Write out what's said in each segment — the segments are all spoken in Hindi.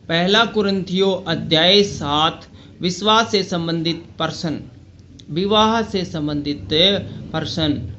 पहला कुरिन्थियों अध्याय 7 विश्वास से संबंधित प्रश्न, विवाह से संबंधित प्रश्न।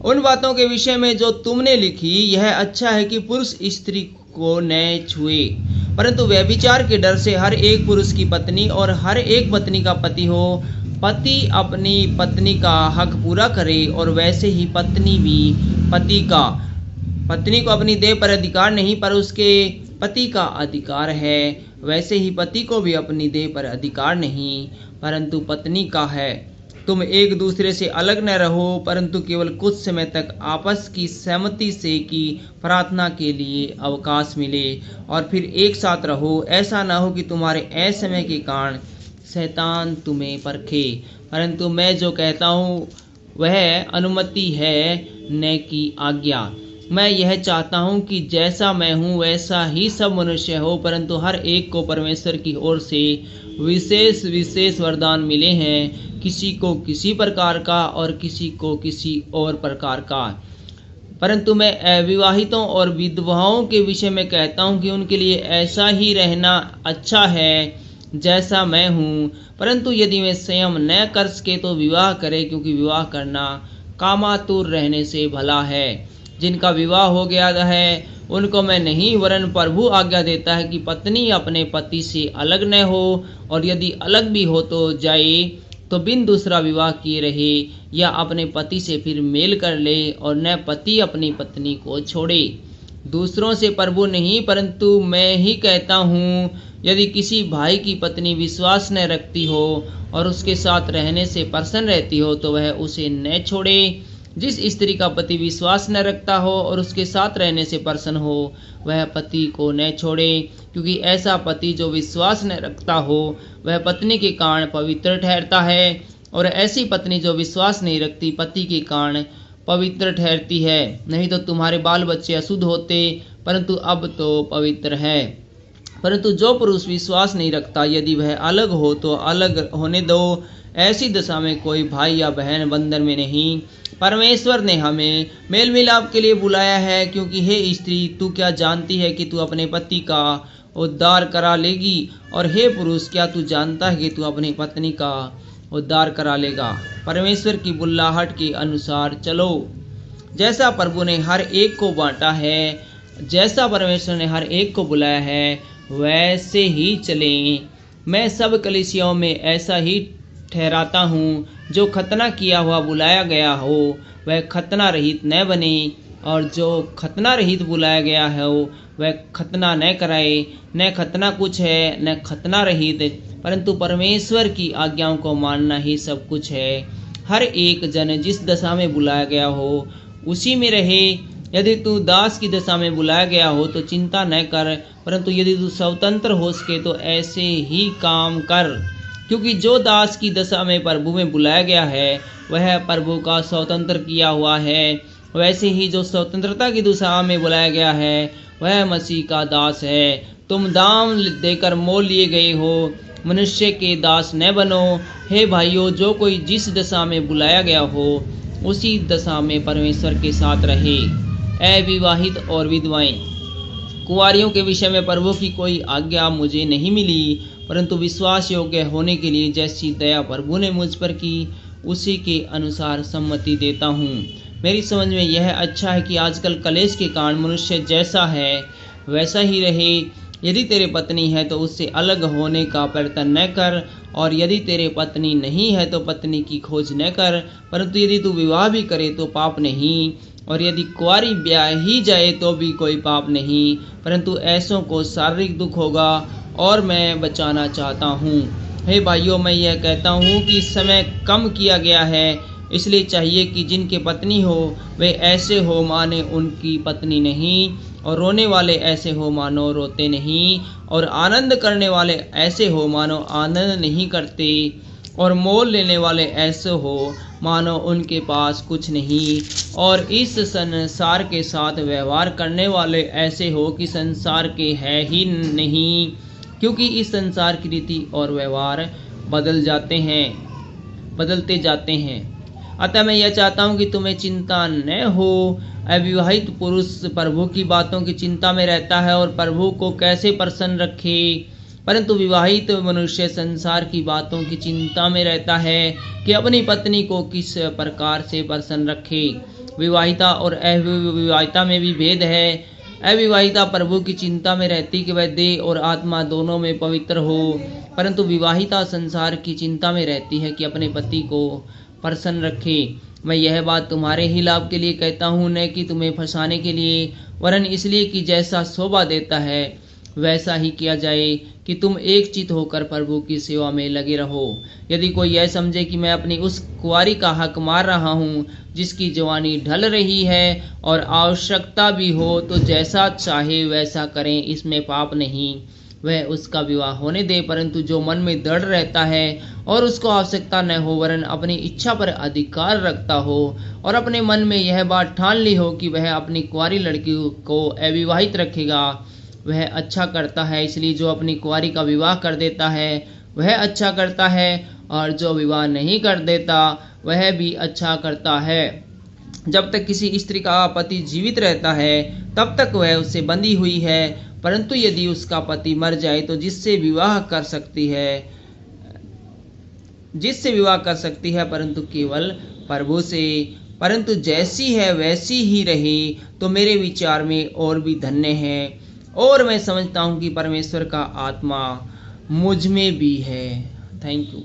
उन बातों के विषय में जो तुमने लिखी, यह अच्छा है कि पुरुष स्त्री को न छुए, परंतु व्यभिचार के डर से हर एक पुरुष की पत्नी और हर एक पत्नी का पति हो। पति अपनी पत्नी का हक पूरा करे और वैसे ही पत्नी भी पत्नी को अपनी देह पर अधिकार नहीं, पर उसके पति का अधिकार है। वैसे ही पति को भी अपनी देह पर अधिकार नहीं, परंतु पत्नी का है। तुम एक दूसरे से अलग न रहो, परंतु केवल कुछ समय तक आपस की सहमति से कि प्रार्थना के लिए अवकाश मिले, और फिर एक साथ रहो। ऐसा न हो कि तुम्हारे असमय के कारण शैतान तुम्हें परखे। परंतु मैं जो कहता हूँ वह अनुमति है, न कि आज्ञा। मैं यह चाहता हूँ कि जैसा मैं हूँ वैसा ही सब मनुष्य हो, परंतु हर एक को परमेश्वर की ओर से विशेष विशेष वरदान मिले हैं, किसी को किसी प्रकार का और किसी को किसी और प्रकार का। परंतु मैं अविवाहितों और विधवाओं के विषय में कहता हूँ कि उनके लिए ऐसा ही रहना अच्छा है जैसा मैं हूँ। परंतु यदि वे संयम न कर सके तो विवाह करे, क्योंकि विवाह करना कामातुर रहने से भला है। जिनका विवाह हो गया है उनको मैं नहीं, वरन प्रभु आज्ञा देता है कि पत्नी अपने पति से अलग न हो, और यदि अलग भी हो तो जाए तो बिन दूसरा विवाह किए रहे, या अपने पति से फिर मेल कर ले, और न पति अपनी पत्नी को छोड़े। दूसरों से प्रभु नहीं, परंतु मैं ही कहता हूँ, यदि किसी भाई की पत्नी विश्वास न रखती हो और उसके साथ रहने से प्रसन्न रहती हो, तो वह उसे न छोड़े। जिस स्त्री का पति विश्वास न रखता हो और उसके साथ रहने से प्रसन्न हो, वह पति को न छोड़े, क्योंकि ऐसा पति जो विश्वास न रखता हो वह पत्नी के कारण पवित्र ठहरता है, और ऐसी पत्नी जो विश्वास नहीं रखती पति के कारण पवित्र ठहरती है। नहीं तो तुम्हारे बाल बच्चे अशुद्ध होते, परंतु अब तो पवित्र है। परंतु जो पुरुष विश्वास नहीं रखता, यदि वह अलग हो तो अलग होने दो। ऐसी दशा में कोई भाई या बहन बंधन में नहीं। परमेश्वर ने हमें मेल मिलाप के लिए बुलाया है, क्योंकि हे स्त्री, तू क्या जानती है कि तू अपने पति का उद्धार करा लेगी, और हे पुरुष, क्या तू जानता है कि तू अपनी पत्नी का उद्धार करा लेगा। परमेश्वर की बुलाहट के अनुसार चलो। जैसा प्रभु ने हर एक को बांटा है, जैसा परमेश्वर ने हर एक को बुलाया है, वैसे ही चलें। मैं सब कलीसियाओं में ऐसा ही ठहराता हूँ, जो खतना किया हुआ बुलाया गया हो वह खतना रहित न बने, और जो खतना रहित बुलाया गया हो वह खतना न कराए। न खतना कुछ है न खतना रहित, परंतु परमेश्वर की आज्ञाओं को मानना ही सब कुछ है। हर एक जन जिस दशा में बुलाया गया हो उसी में रहे। यदि तू दास की दशा में बुलाया गया हो तो चिंता न कर, परंतु यदि तू स्वतंत्र हो सके तो ऐसे ही काम कर, क्योंकि जो दास की दशा में प्रभु में बुलाया गया है वह प्रभु का स्वतंत्र किया हुआ है। वैसे ही जो स्वतंत्रता की दशा में बुलाया गया है वह मसीह का दास है। तुम दाम देकर मोल लिए गए हो, मनुष्य के दास न बनो। हे भाइयों, जो कोई जिस दशा में बुलाया गया हो उसी दशा में परमेश्वर के साथ रहे। अविवाहित और विधवाएं, कुंवारियों के विषय में प्रभु की कोई आज्ञा मुझे नहीं मिली, परंतु विश्वास योग्य होने के लिए जैसी दया प्रभु ने मुझ पर की उसी के अनुसार सम्मति देता हूँ। मेरी समझ में यह अच्छा है कि आजकल कलेश के कारण मनुष्य जैसा है वैसा ही रहे। यदि तेरे पत्नी है तो उससे अलग होने का प्रयत्न न कर, और यदि तेरे पत्नी नहीं है तो पत्नी की खोज न कर। परंतु यदि तू विवाह भी करे तो पाप नहीं, और यदि कुंवारी ब्याही जाए तो भी कोई पाप नहीं, परंतु ऐसों को शारीरिक दुख होगा, और मैं बचाना चाहता हूँ। हे भाइयों, मैं यह कहता हूँ कि समय कम किया गया है, इसलिए चाहिए कि जिनके पत्नी हो वे ऐसे हो माने उनकी पत्नी नहीं, और रोने वाले ऐसे हो मानो रोते नहीं, और आनंद करने वाले ऐसे हो मानो आनंद नहीं करते, और मोल लेने वाले ऐसे हो मानो उनके पास कुछ नहीं, और इस संसार के साथ व्यवहार करने वाले ऐसे हो कि संसार के है ही नहीं, क्योंकि इस संसार की रीति और व्यवहार बदलते जाते हैं। अतः मैं यह चाहता हूँ कि तुम्हें चिंता न हो। अविवाहित पुरुष प्रभु की बातों की चिंता में रहता है और प्रभु को कैसे प्रसन्न रखे, परंतु विवाहित मनुष्य संसार की बातों की चिंता में रहता है कि अपनी पत्नी को किस प्रकार से प्रसन्न रखे। विवाहिता और अविवाहिता में भी भेद है। अविवाहिता प्रभु की चिंता में रहती कि वह देह और आत्मा दोनों में पवित्र हो, परंतु विवाहिता संसार की चिंता में रहती है कि अपने पति को प्रसन्न रखे। मैं यह बात तुम्हारे ही लाभ के लिए कहता हूँ, न कि तुम्हें फंसाने के लिए, वरन इसलिए कि जैसा शोभा देता है वैसा ही किया जाए कि तुम एक चित होकर प्रभु की सेवा में लगे रहो। यदि कोई यह समझे कि मैं अपनी उस कुंवारी का हक मार रहा हूँ जिसकी जवानी ढल रही है और आवश्यकता भी हो, तो जैसा चाहे वैसा करें, इसमें पाप नहीं। वह उसका विवाह होने दे, परंतु जो मन में दृढ़ रहता है और उसको आवश्यकता न हो वरन अपनी इच्छा पर अधिकार रखता हो और अपने मन में यह बात ठान ली हो कि वह अपनी कुंवारी लड़की को अविवाहित रखेगा, वह अच्छा करता है। इसलिए जो अपनी कुंवारी का विवाह कर देता है वह अच्छा करता है, और जो विवाह नहीं कर देता वह भी अच्छा करता है। जब तक किसी स्त्री का पति जीवित रहता है तब तक वह उससे बंधी हुई है, परंतु यदि उसका पति मर जाए तो जिससे विवाह कर सकती है परंतु केवल प्रभु से। परंतु जैसी है वैसी ही रहे तो मेरे विचार में और भी धन्य है। और मैं समझता हूँ कि परमेश्वर का आत्मा मुझ में भी है। Thank you.